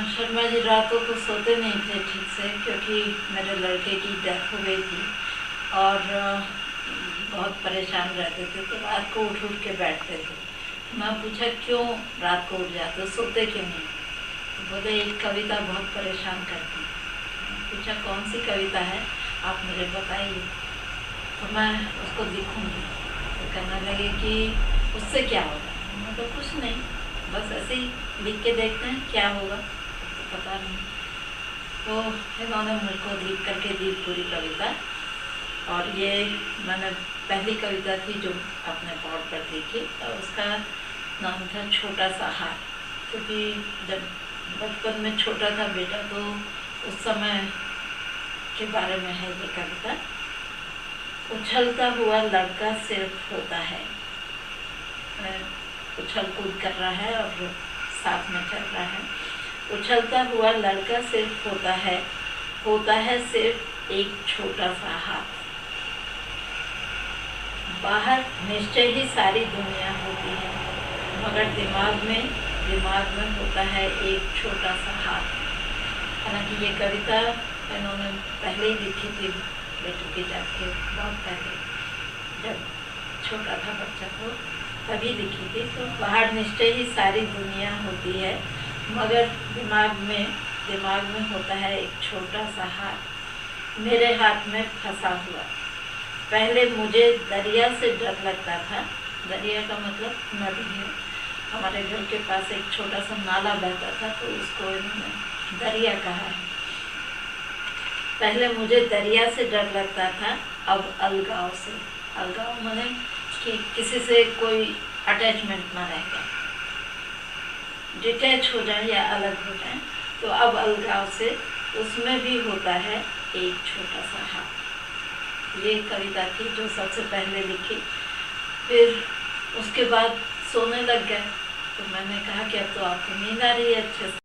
शर्मा जी रातों को सोते नहीं थे ठीक से, क्योंकि मेरे लड़के की डेथ हो गई थी और बहुत परेशान रहते थे, तो रात को उठ उठ के बैठते थे। मैं पूछा क्यों रात को उठ जाते हो, सोते क्यों नहीं? तो बोले एक कविता बहुत परेशान करती है। पूछा कौन सी कविता है, आप मुझे बताइए तो मैं उसको लिखूँगी। तो कहने लगे कि उससे क्या होगा? मतलब कुछ नहीं, बस ऐसे ही लिख के देखते हैं क्या होगा, तो पता नहीं। तो इन्होंने मुझको लिख करके दी पूरी कविता, और ये मैंने पहली कविता थी जो अपने बोर्ड पर लिखी, तो उसका नाम था छोटा सा हाथ। क्योंकि जब बचपन में छोटा था बेटा, तो उस समय के बारे में है ये कविता। उछलता हुआ लड़का सिर्फ होता है, उछल कूद कर रहा है और साथ में चल रहा है। उछलता हुआ लड़का सिर्फ होता है सिर्फ एक छोटा सा हाथ। बाहर निश्चय ही सारी दुनिया होती है, मगर दिमाग में होता है एक छोटा सा हाथ। हालांकि ये कविता इन्होंने पहले ही लिखी थी बेटू की जाके, बहुत पहले जब छोटा था बच्चा, तो तभी लिखी थी। तो बाहर निश्चय ही सारी दुनिया होती है, मगर दिमाग में होता है एक छोटा सा हाथ, मेरे हाथ में फंसा हुआ। पहले मुझे दरिया से डर लगता था। दरिया का मतलब नदी है। हमारे घर के पास एक छोटा सा नाला बहता था, तो उसको इन्होंने दरिया कहा है। पहले मुझे दरिया से डर लगता था, अब अलगाव से। अलगाव माने कि किसी से कोई अटैचमेंट ना रह जाए, डिटैच हो जाए या अलग हो जाए, तो अब अलगाव से उसमें भी होता है एक छोटा सा हाथ। ये कविता थी जो सबसे पहले लिखी। फिर उसके बाद सोने लग गए, तो मैंने कहा कि अब तो आपको नींद आ रही है अच्छे से।